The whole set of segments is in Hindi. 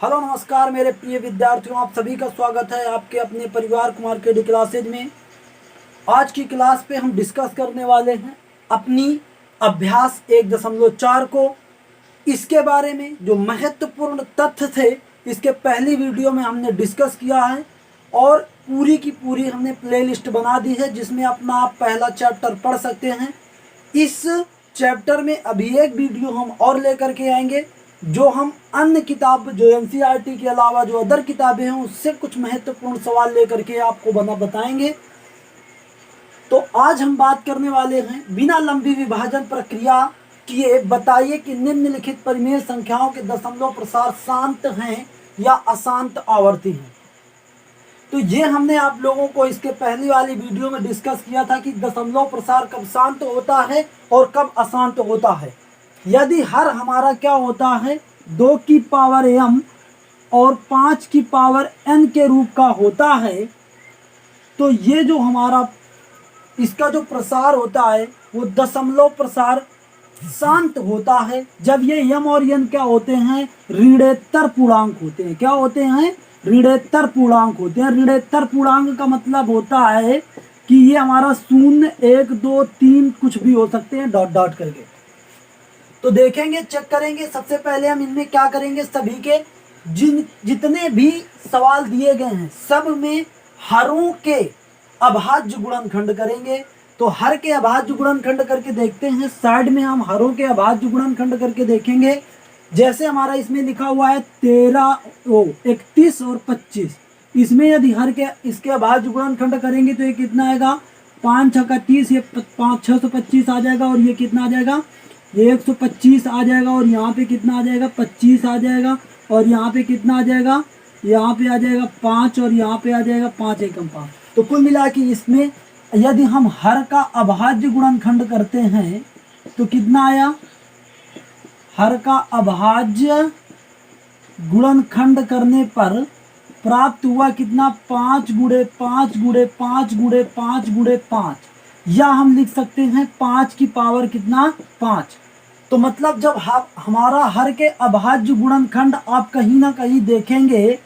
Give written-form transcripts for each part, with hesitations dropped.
हेलो नमस्कार मेरे प्रिय विद्यार्थियों, आप सभी का स्वागत है आपके अपने परिवार कुमार के डी क्लासेज में। आज की क्लास पे हम डिस्कस करने वाले हैं अपनी अभ्यास 1.4 को। इसके बारे में जो महत्वपूर्ण तथ्य थे इसके पहली वीडियो में हमने डिस्कस किया है और पूरी की पूरी हमने प्लेलिस्ट बना दी है जिसमें अपना आप पहला चैप्टर पढ़ सकते हैं। इस चैप्टर में अभी एक वीडियो हम और लेकर के आएंगे जो हम अन्य किताब जो एनसीईआरटी के अलावा जो अदर किताबें हैं उससे कुछ महत्वपूर्ण सवाल लेकर के आपको बताएंगे। तो आज हम बात करने वाले हैं बिना लंबी विभाजन प्रक्रिया किए बताइए कि निम्नलिखित परिमेय संख्याओं के दशमलव प्रसार शांत हैं या अशांत आवर्ती हैं। तो ये हमने आप लोगों को इसके पहली वाली वीडियो में डिस्कस किया था कि दशमलव प्रसार कब शांत होता है और कब अशांत होता है। यदि हर हमारा क्या होता है 2 की पावर m और 5 की पावर n के रूप का होता है तो ये जो हमारा इसका जो प्रसार होता है वो दशमलव प्रसार शांत होता है। जब ये m और n क्या होते हैं ऋणेतर पूर्णांक होते हैं। क्या होते हैं ऋणेतर पूर्णांक होते हैं। ऋणेतर पूर्णांक का मतलब होता है कि ये हमारा 0 1 2 3 कुछ भी हो सकते हैं डॉट डॉट करके। तो देखेंगे चेक करेंगे। सबसे पहले हम इनमें क्या करेंगे सभी के जितने भी सवाल दिए गए हैं सब में हरों के अभाज्य गुणनखंड करेंगे। तो हर के अभाज्य गुणनखंड करके देखते हैं। साइड में हम हरों के अभाज्य गुणनखंड करके देखेंगे। जैसे हमारा इसमें लिखा हुआ है 31 और 25। इसमें यदि हर के इसके अभाज्य गुणनखंड करेंगे तो ये कितना आएगा 5 6 का 30, ये 5 625 आ जाएगा और ये कितना आ जाएगा ये 125 आ जाएगा और यहाँ पे कितना आ जाएगा 25 आ जाएगा और यहाँ पे कितना आ जाएगा यहाँ पे आ जाएगा 5 और यहाँ पे आ जाएगा 5 एकम 5। तो कुल मिला के इसमें यदि हम हर का अभाज्य गुणनखंड करते हैं तो कितना आया हर का अभाज्य गुणनखंड करने पर प्राप्त हुआ कितना 5 गुणे 5 गुणे 5 गुणे 5 गुणे 5 या हम लिख सकते हैं 5 की पावर कितना 5। तो मतलब जब हमारा हर के अभाज्य गुणनखंड आप कहीं ना कहीं देखेंगे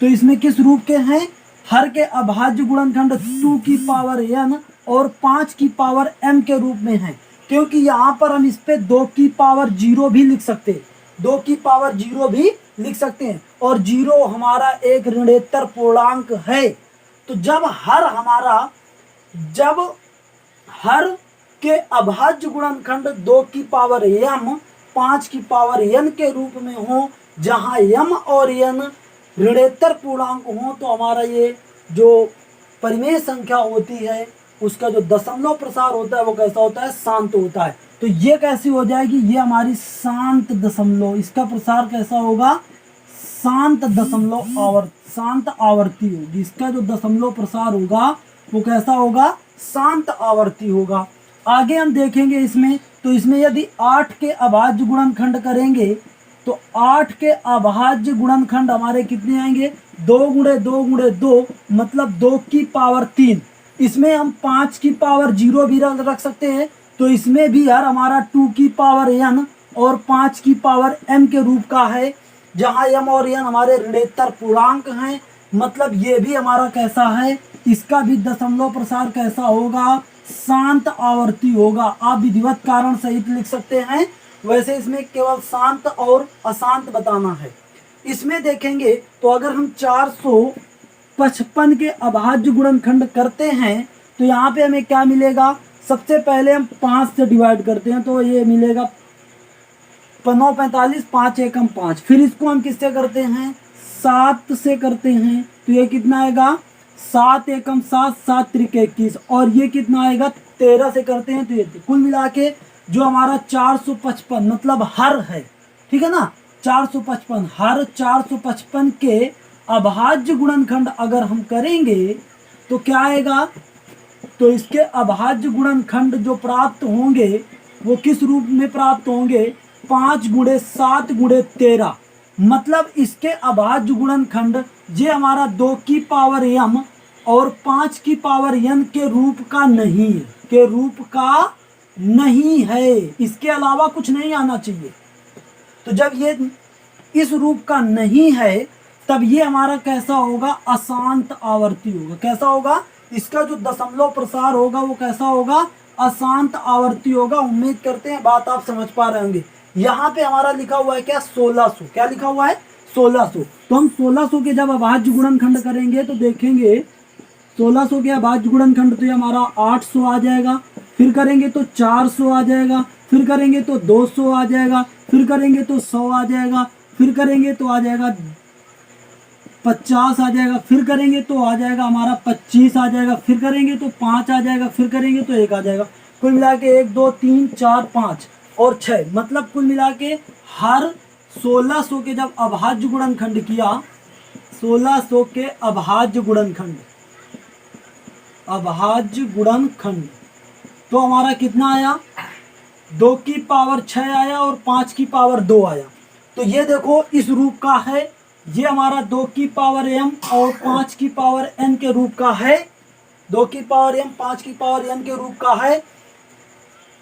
तो इसमें किस रूप के हैं हर के अभाज्य गुणनखंड 2 की पावर n और 5 की पावर m के रूप में हैं। क्योंकि यहाँ पर हम इस पे 2 की पावर 0 भी लिख सकते हैं। 2 की पावर 0 भी लिख सकते हैं और 0 हमारा एक ऋणेतर पूर्णांक है। तो जब हर के अभाज्य गुणनखंड 2 की पावर m 5 की पावर n के रूप में हो जहां m और n ऋणेतर पूर्णांक हो तो हमारा ये जो परिमेय संख्या होती है उसका जो दशमलव प्रसार होता है वो कैसा होता है शांत होता है। तो ये कैसी हो जाएगी ये हमारी शांत दशमलव, इसका प्रसार कैसा होगा शांत आवर्ती होगी। इसका जो दशमलव प्रसार होगा वो कैसा होगा शांत आवर्ती होगा। आगे हम देखेंगे इसमें तो इसमें यदि 8 के अभाज्य गुणनखंड करेंगे तो 8 के अभाज्य गुणनखंड हमारे कितने आएंगे 2 गुणे 2 गुणे 2 मतलब 2 की पावर 3। इसमें हम 5 की पावर 0 भी रख सकते हैं। तो इसमें भी यार हमारा 2 की पावर n और 5 की पावर m के रूप का है जहां m और n हमारे ऋणेतर पूर्णांक हैं। मतलब ये भी हमारा कैसा है इसका भी दशमलव प्रसार कैसा होगा शांत आवर्ती होगा। आप विधिवत कारण सहित लिख सकते हैं। वैसे इसमें केवल शांत और अशांत बताना है। इसमें देखेंगे तो अगर हम 455 के अभाज्य गुणनखंड करते हैं तो यहाँ पे हमें क्या मिलेगा सबसे पहले हम 5 से डिवाइड करते हैं तो ये मिलेगा 9 45 5 एकम 5। फिर इसको हम किससे करते हैं 7 से करते हैं तो ये कितना आएगा 7 एकम 7 7 त्रिक 21 और ये कितना आएगा 13 से करते हैं तो ये कुल मिला के जो हमारा 455 मतलब हर है ठीक है ना 455 हर 455 के अभाज्य गुणनखंड अगर हम करेंगे तो क्या आएगा तो इसके अभाज्य गुणनखंड जो प्राप्त होंगे वो किस रूप में प्राप्त होंगे 5 गुणे 7 गुणे 13 मतलब इसके अभाज्य गुणनखंड ये हमारा 2 की पावर m और 5 की पावर n के रूप का नहीं है। इसके अलावा कुछ नहीं आना चाहिए। तो जब ये इस रूप का नहीं है, तब ये हमारा कैसा होगा, अशांत आवर्ती होगा। कैसा होगा, इसका जो दशमलव प्रसार होगा वो कैसा होगा, अशांत आवर्ती होगा। उम्मीद करते हैं बात आप समझ पा रहे होंगे। यहाँ पे हमारा लिखा हुआ है क्या, 1600। क्या लिखा हुआ है, 1600। तो हम 1600 के जब अभाज्य गुणनखंड करेंगे तो देखेंगे 1600 के अभाज्य गुणनखंड तो ये हमारा 800 आ जाएगा, फिर करेंगे तो 400 आ जाएगा, फिर करेंगे तो 200 आ जाएगा, फिर करेंगे तो 100 आ जाएगा, फिर करेंगे तो आ जाएगा 50 आ जाएगा, फिर करेंगे तो आ जाएगा हमारा 25 आ जाएगा, फिर करेंगे तो 5 आ जाएगा, फिर करेंगे तो 1 आ जाएगा। कुल मिला के 1 2 3 4 5 और 6, मतलब कुल मिला के हर 1600 के जब अभाज्य गुणनखंड किया, 1600 के अभाज्य गुणनखंड तो हमारा कितना आया, 2 की पावर 6 आया और 5 की पावर 2 आया। तो ये देखो इस रूप का है, ये हमारा 2 की पावर m और 5 की पावर n के रूप का है। 2 की पावर m 5 की पावर n के रूप का है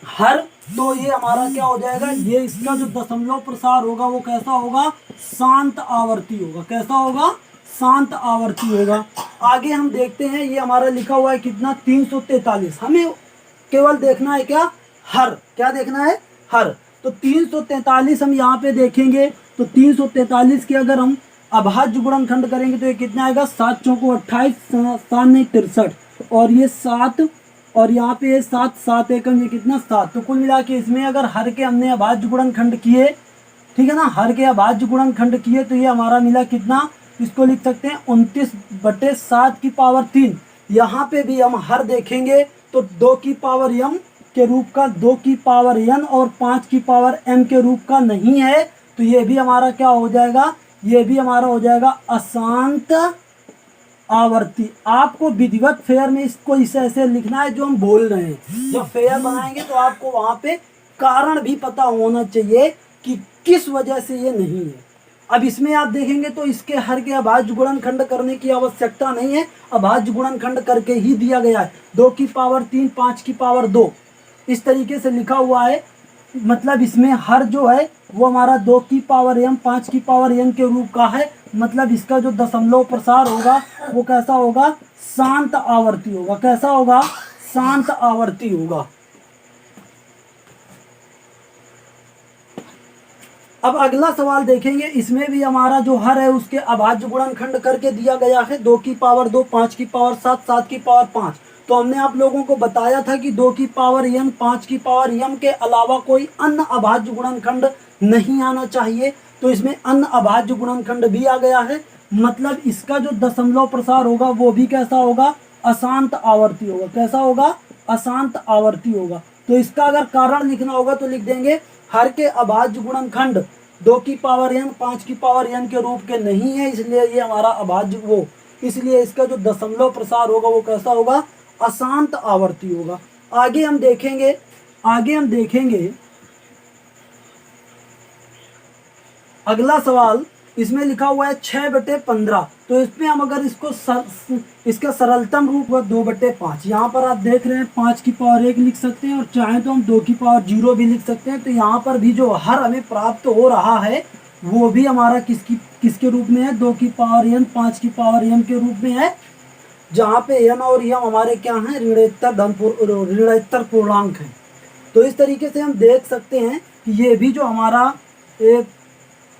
हर। तो ये हमारा क्या हो जाएगा, ये इसका जो दशमलव प्रसार होगा वो कैसा होगा, शांत आवर्ती होगा। कैसा होगा, शांत आवर्ती होगा। आगे हम देखते हैं, ये हमारा लिखा हुआ है कितना, 343। हमें केवल देखना है क्या, हर। क्या देखना है, हर। तो 343 हम यहाँ पे देखेंगे तो 343 के अगर हम अभाज्य गुणनखंड करेंगे तो ये कितना आएगा, 7 चौको 28, 7 नहीं 63 और ये 7 और यहाँ पे 7 7 एकम ये कितना 7। तो कुल मिला के इसमें अगर हर के हमने अभाज्य गुणनखंड किए, ठीक है ना, हर के अभाज्य गुणनखंड किए तो ये हमारा मिला कितना, इसको लिख सकते हैं 29/7 की पावर 3। यहाँ पे भी हम हर देखेंगे तो 2 की पावर m के रूप का, 2 की पावर n और 5 की पावर m के रूप का नहीं है। तो ये भी हमारा क्या हो जाएगा, ये भी हमारा हो जाएगा अशांत आवर्ती। आपको विधिवत फेयर में इसको इसे ऐसे लिखना है जो हम बोल रहे हैं। जब फेयर बनाएंगे तो आपको वहां पे कारण भी पता होना चाहिए कि किस वजह से ये नहीं है। अब इसमें आप देखेंगे तो इसके हर के अभाज्य गुणनखंड करने की आवश्यकता नहीं है, अभाज्य गुणनखंड करके ही दिया गया है। 2 की पावर 3 5 की पावर 2 इस तरीके से लिखा हुआ है। मतलब इसमें हर जो है वो हमारा 2 की पावर m 5 की पावर n के रूप का है। मतलब इसका जो दशमलव प्रसार होगा वो कैसा होगा, शांत आवर्ती होगा। कैसा होगा, शांत आवर्ती होगा। अब अगला सवाल देखेंगे, इसमें भी हमारा जो हर है उसके अभाज्य गुणनखंड करके दिया गया है। 2 की पावर 2 5 की पावर 7 7 की पावर 5। तो हमने आप लोगों को बताया था कि 2 की पावर n 5 की पावर m के अलावा कोई अन्य अभाज्य गुणनखंड नहीं आना चाहिए। तो इसमें अन्य अभाज्य गुणनखंड भी आ गया है। मतलब इसका जो दशमलव प्रसार होगा वो भी कैसा होगा, अशांत आवर्ती होगा। कैसा होगा, अशांत आवर्ती होगा। तो इसका अगर कारण लिखना होगा तो लिख देंगे हर के अभाज्य गुणनखंड 2 की पावर n 5 की पावर n के रूप के नहीं है, इसलिए ये हमारा अभाज्य वो, इसलिए इसका जो दशमलव प्रसार होगा वो कैसा होगा, अशांत आवर्ती होगा। आगे हम देखेंगे अगला सवाल, इसमें लिखा हुआ है 6/15। तो इसमें हम अगर इसका सरलतम रूप हुआ 2/5। यहाँ पर आप देख रहे हैं 5 की पावर 1 लिख सकते हैं और चाहे तो हम 2 की पावर 0 भी लिख सकते हैं। तो यहाँ पर भी जो हर हमें प्राप्त हो रहा है वो भी हमारा किसके रूप में है, 2 की पावर n 5 की पावर m के रूप में है। जहाँ पे n और m हमारे क्या हैं, ऋणात्तर पूर्णांक हैं। तो इस तरीके से हम देख सकते हैं कि ये भी जो हमारा एक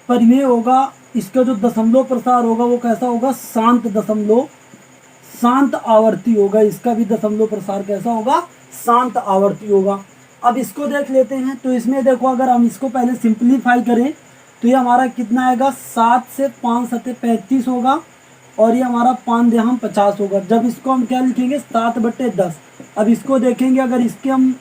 परिमेय होगा, इसका जो दशमलव प्रसार होगा वो कैसा होगा, शांत आवर्ती होगा। इसका भी दशमलव प्रसार कैसा होगा, शांत आवर्ती होगा। अब इसको देख लेते हैं। तो इसमें देखो अगर हम इसको पहले सिंप्लीफाई करें तो ये हमारा कितना आएगा, 7 से 5 7 35 होगा और ये हमारा 5 देहम 50 होगा। जब इसको हम क्या लिखेंगे, 7/10। अब इसको देखेंगे, अगर इसके हम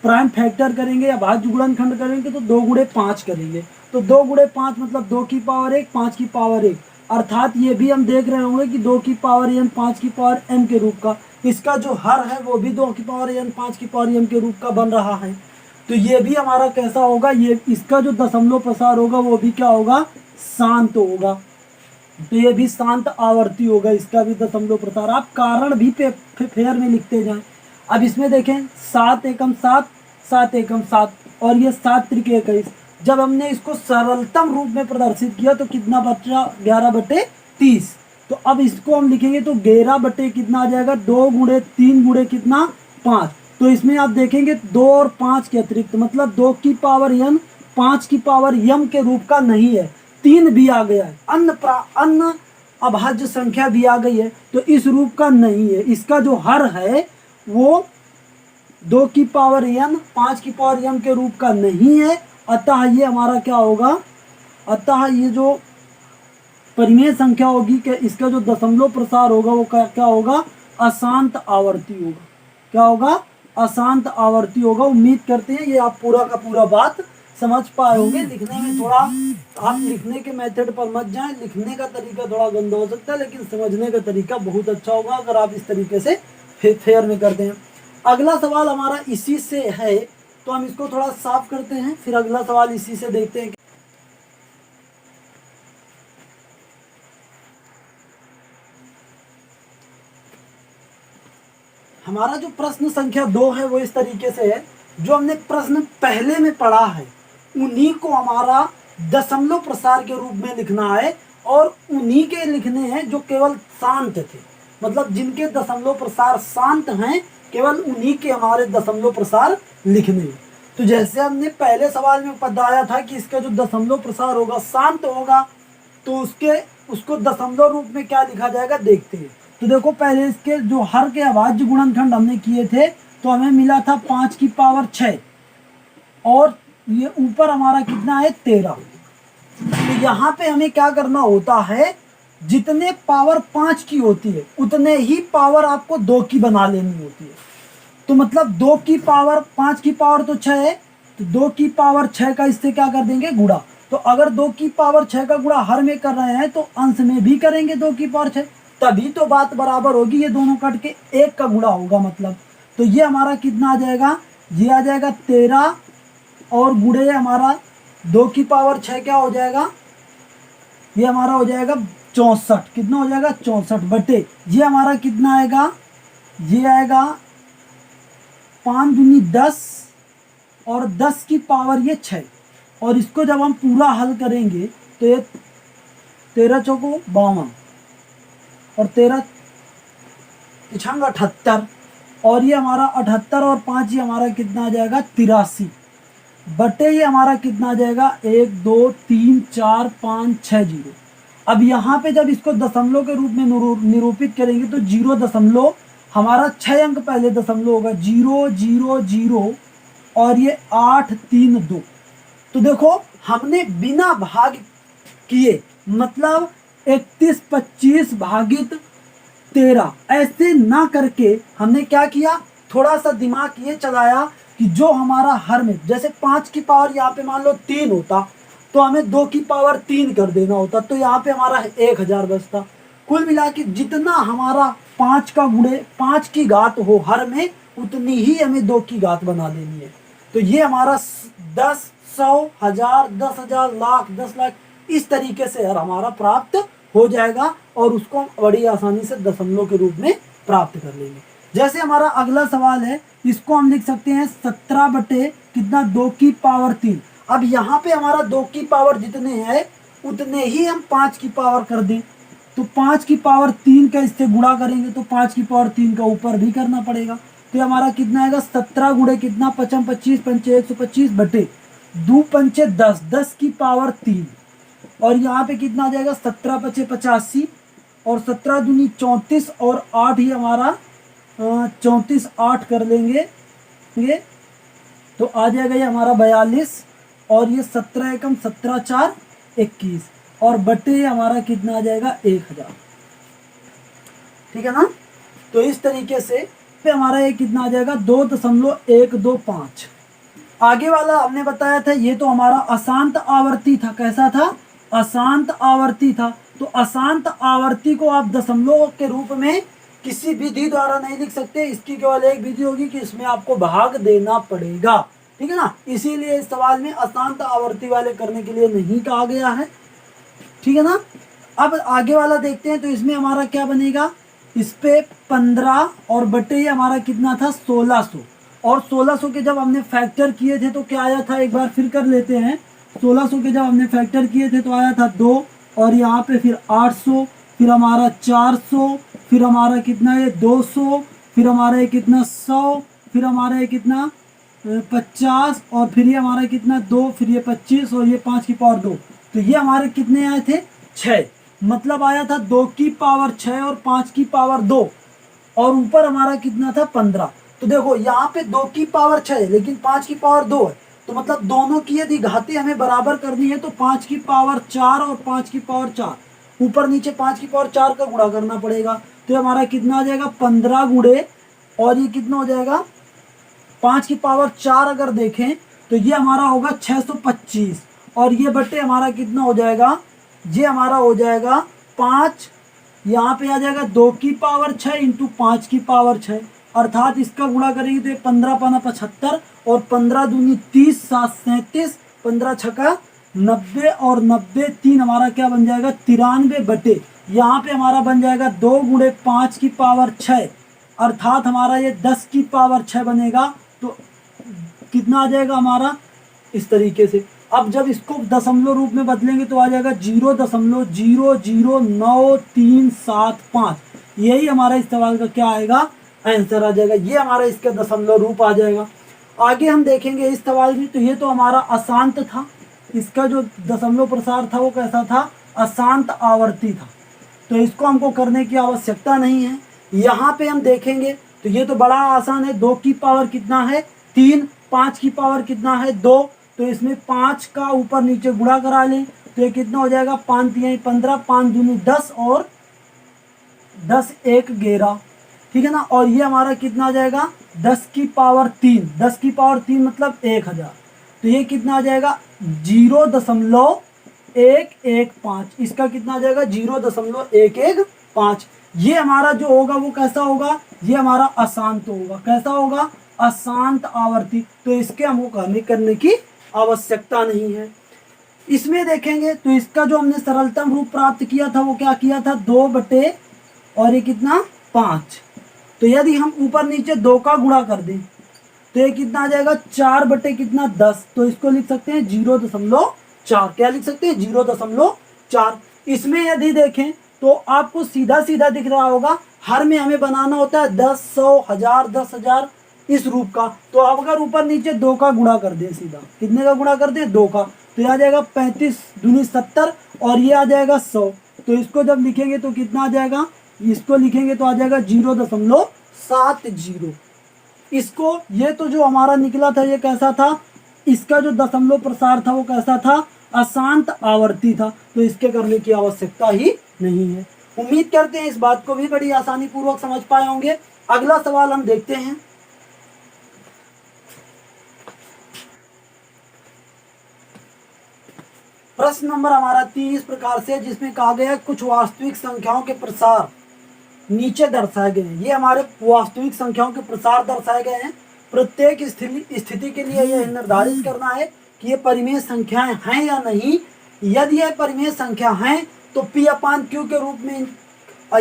प्राइम फैक्टर करेंगे या भाज्य गुणनखंड करेंगे तो 2 गुणे 5 करेंगे। तो 2 गुणे 5 मतलब 2 की पावर 1 5 की पावर 1। अर्थात ये भी हम देख रहे होंगे कि 2 की पावर n 5 की पावर m के रूप का। इसका जो हर है वो भी 2 की पावर n 5 की पावर m के रूप का बन रहा है। तो ये भी हमारा कैसा होगा, ये इसका जो दशमलव प्रसार होगा वो भी क्या होगा, शांत होगा। तो ये भी शांत आवर्ती होगा, इसका भी दशमलव प्रसार। आप कारण भी फेयर में लिखते जाएं। अब इसमें देखें 7 एकम 7 7 एकम 7 और ये 7 त्रिक 21। जब हमने इसको सरलतम रूप में प्रदर्शित किया तो कितना बचा, 11/30। तो अब इसको हम लिखेंगे तो 11 बटे कितना आ जाएगा, 2 गुणे 3 गुणे कितना, 5। तो इसमें आप देखेंगे 2 और 5 के अतिरिक्त, मतलब 2 की पावर n 5 की पावर m के रूप का नहीं है, 3 भी आ गया है, अन्य अभाज्य संख्या भी आ गई है, तो इस रूप का नहीं है। इसका जो हर है वो 2 की पावर n 5 की पावर m के रूप का नहीं है, अतः ये हमारा क्या होगा, अतः ये जो परिमेय संख्या होगी कि इसका जो दशमलव प्रसार होगा वो क्या होगा, अशांत आवर्ती होगा। क्या होगा, अशांत आवर्ती होगा। उम्मीद करते हैं ये आप पूरा का पूरा बात समझ पाए होंगे। लिखने में थोड़ा आप लिखने के मेथड पर मत जाएं, लिखने का तरीका थोड़ा गंदा हो सकता है लेकिन समझने का तरीका बहुत अच्छा होगा अगर आप इस तरीके से फेयर में करते हैं। अगला सवाल हमारा इसी से है, तो हम इसको थोड़ा साफ करते हैं, फिर अगला सवाल इसी से देखते हैं। हमारा जो प्रश्न संख्या 2 है वो इस तरीके से है, जो हमने प्रश्न पहले में पढ़ा है उन्हीं को हमारा दशमलव प्रसार के रूप में लिखना है, और उन्हीं के लिखने हैं जो केवल शांत थे, मतलब जिनके दशमलव प्रसार शांत हैं, केवल उन्हीं के हमारे दशमलव प्रसार लिखने हैं। तो जैसे हमने पहले सवाल में बताया था कि इसका जो दशमलव प्रसार होगा शांत होगा, तो उसको दशमलव रूप में क्या लिखा जाएगा देखते हैं। तो देखो पहले इसके जो हर के अभाज्य गुणनखंड हमने किए थे तो हमें मिला था 5 की पावर 6, और ये ऊपर हमारा कितना है 13। तो यहाँ पे हमें क्या करना होता है, जितने पावर 5 की होती है उतने ही पावर आपको 2 की बना लेनी होती है। तो मतलब 2 की पावर 5 की पावर तो 6 है, तो 2 की पावर 6 का इससे क्या कर देंगे, गुणा। तो अगर 2 की पावर 6 का गुणा हर में कर रहे हैं तो अंश में भी करेंगे 2 की पावर 6, तभी तो बात बराबर होगी। ये दोनों कट के 1 का गुणा होगा मतलब। तो ये हमारा कितना आ जाएगा, ये आ जाएगा 13, और गुणे हमारा 2 की पावर 6 क्या हो जाएगा, ये हमारा हो जाएगा 64। कितना हो जाएगा, 64 बटे ये हमारा कितना आएगा, ये आएगा 5 दूनी 10, और 10 की पावर ये 6, और इसको जब हम पूरा हल करेंगे तो ये 13 चौको 52, और 13 पिछंग 78, और ये हमारा 78 और 5 ये हमारा कितना आ जाएगा 83 बटे ये हमारा कितना आ जाएगा 1 2 3 4 5 6 0। अब यहाँ पे जब इसको दशमलव के रूप में निरूपित करेंगे तो 0 दशमलव हमारा 6 अंक पहले दशमलव होगा, 0 0 0, और ये 8 3 2। तो देखो हमने बिना भाग किए, मतलब 31 25 भागित 13 ऐसे ना करके हमने क्या किया, थोड़ा सा दिमाग ये चलाया कि जो हमारा हर में, जैसे 5 की पावर यहाँ पे मान लो 3 होता तो हमें 2 की पावर 3 कर देना होता, तो यहाँ पे हमारा 1000 बचता। कुल मिला के जितना हमारा 5 का गुणे 5 की घात हो हर में, उतनी ही हमें 2 की घात बना लेनी है। तो ये हमारा 10 100 1000 10,000 लाख 10 लाख इस तरीके से हर हमारा प्राप्त हो जाएगा, और उसको हम बड़ी आसानी से दशमलव के रूप में प्राप्त कर लेंगे। जैसे हमारा अगला सवाल है, इसको हम लिख सकते हैं 17 बटे कितना 2 की पावर 3। अब यहाँ पे हमारा 2 की पावर जितने हैं उतने ही हम 5 की पावर कर दें, तो 5 की पावर 3 का इससे गुणा करेंगे तो 5 की पावर 3 का ऊपर भी करना पड़ेगा। तो हमारा कितना आएगा 17 गुणे कितना 55 25 पंचे 125 बटे 2 पंचे 10 10 की पावर 3, और यहाँ पे कितना आ जाएगा 17 पचे 85, और 17 दूनी 34, और 8 ही हमारा 34 8 कर लेंगे ये, तो आ जाएगा ये हमारा 42, और ये 17 एकम 17 4 21, और बटे हमारा कितना आ जाएगा 1000। ठीक है ना। तो इस तरीके से पे हमारा ये कितना आ जाएगा 2.125। आगे वाला हमने बताया था ये तो हमारा अशांत आवर्ती था। कैसा था, अशांत आवर्ती था। तो अशांत आवर्ती को आप दशमलव के रूप में किसी विधि द्वारा नहीं लिख सकते, इसकी केवल एक विधि होगी कि इसमें आपको भाग देना पड़ेगा। ठीक है ना, इसीलिए इस सवाल में अशांत आवर्ती वाले करने के लिए नहीं कहा गया है। ठीक है ना। अब आगे वाला देखते हैं, तो इसमें हमारा क्या बनेगा, इस पे 15 और बटे ये हमारा कितना था 1600, और 1600 के जब हमने फैक्टर किए थे तो क्या आया था, एक बार फिर कर लेते हैं। 1600 के जब हमने फैक्टर किए थे तो आया था 2, और यहाँ पे फिर 800, फिर हमारा 400, फिर हमारा कितना है 200, फिर हमारा ये कितना 100, फिर हमारा ये कितना 50, और फिर ये हमारा कितना 2, फिर ये 25, और ये 5 की पावर 2। तो ये हमारे कितने आए थे 6, मतलब आया था 2 की पावर 6 और 5 की पावर 2, और ऊपर हमारा कितना था 15। तो देखो यहाँ पे 2 की पावर 6 है लेकिन 5 की पावर 2 है, तो मतलब दोनों की यदि घातें हमें बराबर करनी है तो 5 की पावर 4 और 5 की पावर 4, ऊपर नीचे 5 की पावर 4 का गुणा करना पड़ेगा। तो ये हमारा कितना आ जाएगा 15 गुणे, और ये कितना हो जाएगा 5 की पावर 4 अगर देखें तो ये हमारा होगा 625, और ये बट्टे हमारा कितना हो जाएगा, ये हमारा हो जाएगा 5, यहाँ पे आ जाएगा 2 की पावर 6 इंटू 5 की पावर 6, अर्थात इसका गुणा करेंगे तो ये 15 पाना 75, और 15 दूनी 30, 7 37, 15 छक्का 90, और 90 3 हमारा क्या बन जाएगा 93 बटे, यहाँ पे हमारा बन जाएगा 2 गुणे 5 की पावर 6, अर्थात हमारा ये 10 की पावर 6 बनेगा। तो कितना आ जाएगा हमारा इस तरीके से। अब जब इसको दशमलव रूप में बदलेंगे तो आ जाएगा 0.0099375, यही हमारा इस सवाल का क्या आएगा आंसर आ जाएगा, ये हमारा इसका दशमलव रूप आ जाएगा। आगे हम देखेंगे इस सवाल में, तो ये तो हमारा अशांत था, इसका जो दशमलव प्रसार था वो कैसा था अशांत आवर्ती था, तो इसको हमको करने की आवश्यकता नहीं है। यहाँ पे हम देखेंगे तो ये तो बड़ा आसान है, 2 की पावर कितना है 3, 5 की पावर कितना है 2, तो इसमें 5 का ऊपर नीचे गुणा करा लें तो ये कितना हो जाएगा 5 3 15, 5 दूनी 10, और 10 1 11, ठीक है ना। और ये हमारा कितना आ जाएगा 10 की पावर 3, 10 की पावर 3 मतलब 1000, तो ये कितना आ जाएगा 0.115, इसका कितना आ जाएगा 0.115। ये हमारा जो होगा वो कैसा होगा, ये हमारा अशांत होगा, कैसा होगा अशांत आवर्ती, तो इसके हमको करने की आवश्यकता नहीं है। इसमें देखेंगे तो इसका जो हमने सरलतम रूप प्राप्त किया था वो क्या किया था 2 बटे और ये कितना 5, तो यदि हम ऊपर नीचे 2 का गुणा कर दें तो ये कितना आ जाएगा 4 बटे कितना 10, तो इसको लिख सकते हैं 0.4, क्या लिख सकते हैं 0.4। इसमें यदि देखें तो आपको सीधा सीधा दिख रहा होगा, हर में हमें बनाना होता है 10 100 1000 10,000 इस रूप का, तो अब अगर ऊपर नीचे 2 का गुणा कर दें, सीधा कितने का गुणा कर दें 2 का, तो ये आ जाएगा 35 दूनी 70, और ये आ जाएगा 100, तो इसको जब लिखेंगे तो कितना आ जाएगा, इसको लिखेंगे तो आ जाएगा 0.70। इसको ये तो जो हमारा निकला था ये कैसा था, इसका जो दशमलव प्रसार था वो कैसा था अशांत आवर्ती था, तो इसके करने की आवश्यकता ही नहीं है। उम्मीद करते हैं इस बात को भी बड़ी आसानी पूर्वक समझ पाए होंगे। अगला सवाल हम देखते हैं। प्रश्न नंबर हमारा 3 इस प्रकार से, जिसमें कहा गया है कुछ वास्तविक संख्याओं के प्रसार नीचे दर्शाए गए हैं। ये हमारे वास्तविक संख्याओं के प्रसार दर्शाए गए हैं। प्रत्येक स्थिति के लिए यह निर्धारित करना है कि ये परिमेय संख्याएं हैं या नहीं। यदि यह परिमेय संख्या हैं तो P/Q के रूप में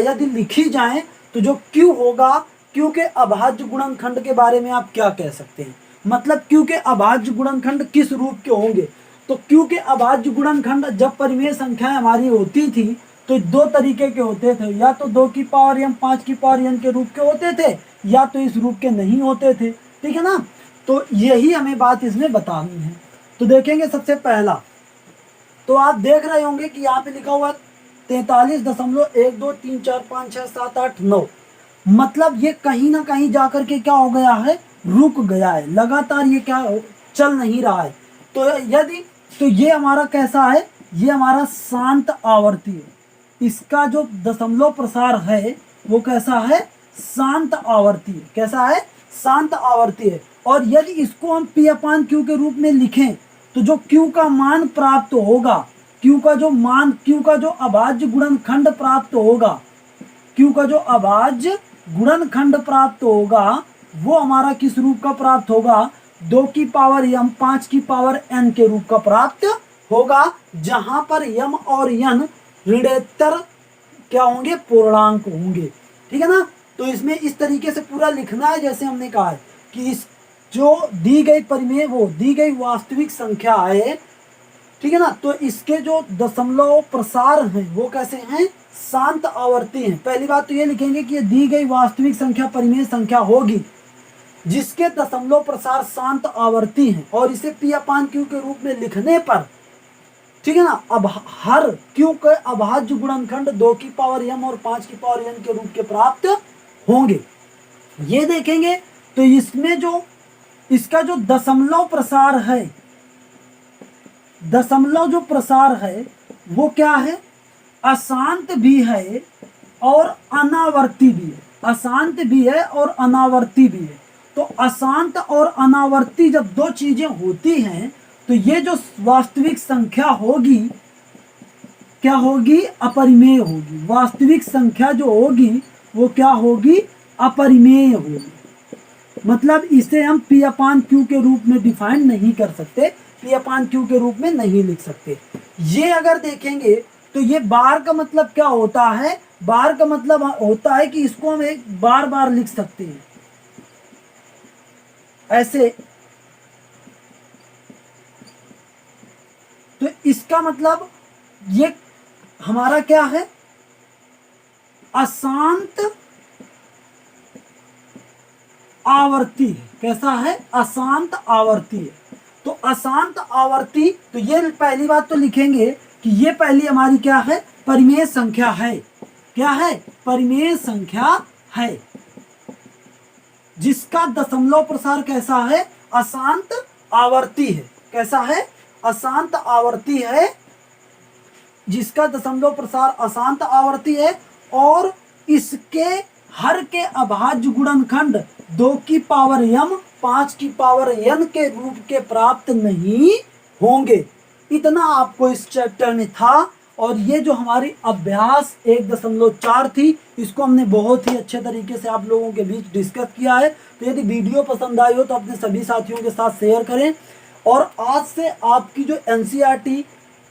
यदि लिखी जाएं तो जो Q होगा, Q के अभाज्य गुणनखंड के बारे में आप क्या कह सकते हैं, मतलब Q के अभाज्य गुणनखंड किस रूप के होंगे। तो Q के अभाज्य गुणनखंड जब परिमेय संख्याएं हमारी होती थी तो 2 तरीके के होते थे, या तो 2 की पावर m 5 की पावर n के रूप के होते थे, या तो इस रूप के नहीं होते थे, ठीक है ना। तो यही हमें बात इसमें बतानी है। तो देखेंगे सबसे पहला, तो आप देख रहे होंगे कि यहाँ पे लिखा हुआ 43.123456789, मतलब ये कहीं ना कहीं जाकर के क्या हो गया है, रुक गया है, लगातार ये क्या चल नहीं रहा है। तो यदि तो ये हमारा कैसा है, ये हमारा शांत आवर्ती है, इसका जो दशमलव प्रसार है वो कैसा है शांत आवर्ती है, कैसा है शांत आवर्ती है। और यदि इसको हम P/Q के रूप में लिखें तो जो Q का मान प्राप्त होगा, Q का जो मान, Q का जो अभाज्य गुणनखंड प्राप्त होगा, Q का जो अभाज्य गुणनखंड प्राप्त होगा वो हमारा किस रूप का प्राप्त होगा, 2 की पावर m 5 की पावर n के रूप का प्राप्त होगा, जहां पर m और n ऋणोत्तर क्या होंगे, पूर्णांक होंगे, ठीक है ना। तो इसमें इस तरीके से पूरा लिखना है, जैसे हमने कहा है कि इस जो दी गई परिमेय, वो दी गई वास्तविक संख्या है ठीक है ना। तो इसके जो दशमलव प्रसार हैं वो कैसे हैं, शांत आवर्ती हैं। पहली बात तो ये लिखेंगे कि ये दी गई वास्तविक संख्या परिमेय संख्या होगी जिसके दशमलव प्रसार शांत आवर्ती हैं, और इसे P/Q के रूप में लिखने पर, ठीक है ना, अब हर Q के अभाज्य गुणनखंड 2 की पावर m और 5 की पावर n के रूप के प्राप्त होंगे। ये देखेंगे तो इसमें जो इसका जो दशमलव प्रसार है, दशमलव जो प्रसार है वो क्या है, अशांत भी है और अनावर्ती भी है। अशांत भी है और अनावर्ती भी है। तो अशांत और अनावर्ती जब दो चीजें होती हैं तो ये जो वास्तविक संख्या होगी क्या होगी, अपरिमेय होगी। वास्तविक संख्या जो होगी वो क्या होगी, अपरिमेय होगी। मतलब इसे हम P/Q के रूप में डिफाइन नहीं कर सकते, P/Q के रूप में नहीं लिख सकते। ये अगर देखेंगे तो ये बार का मतलब क्या होता है, बार का मतलब होता है कि इसको हम एक बार बार लिख सकते हैं ऐसे। तो इसका मतलब ये हमारा क्या है, अशांत आवर्ती है। कैसा है, अशांत आवर्ती है। तो अशांत आवर्ती, तो ये पहली बात तो लिखेंगे कि ये पहली हमारी क्या है, परिमेय संख्या है। क्या है, परिमेय संख्या है जिसका दशमलव प्रसार कैसा है, अशांत आवर्ती है। कैसा है, अशांत आवर्ती है, जिसका दशमलव प्रसार अशांत आवर्ती है, और इसके हर के अभाज्य गुणनखंड 2 की पावर m 5 की पावर n के रूप के प्राप्त नहीं होंगे। इतना आपको इस चैप्टर में था। और ये जो हमारी अभ्यास 1.4 थी, इसको हमने बहुत ही अच्छे तरीके से आप लोगों के बीच डिस्कस किया है। तो यदि वीडियो पसंद आई हो तो अपने सभी साथियों के साथ शेयर करें। और आज से आपकी जो NCERT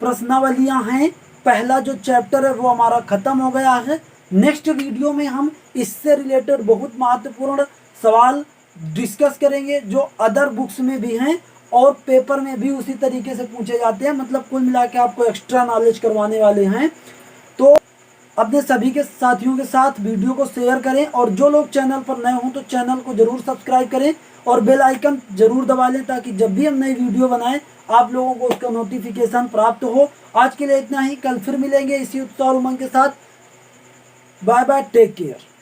प्रश्नावलियां हैं, पहला जो चैप्टर है वो हमारा खत्म हो गया है। नेक्स्ट वीडियो में हम इससे रिलेटेड बहुत महत्वपूर्ण सवाल डिस्कस करेंगे जो अदर बुक्स में भी हैं और पेपर में भी उसी तरीके से पूछे जाते हैं। मतलब कुल मिला के आपको एक्स्ट्रा नॉलेज करवाने वाले हैं। तो अपने सभी के साथियों के साथ वीडियो को शेयर करें, और जो लोग चैनल पर नए हों तो चैनल को जरूर सब्सक्राइब करें और बेल आइकन जरूर दबा लें, ताकि जब भी हम नई वीडियो बनाएं आप लोगों को उसका नोटिफिकेशन प्राप्त हो। आज के लिए इतना ही, कल फिर मिलेंगे इसी उत्साह और उमंग के साथ। Bye bye, take care.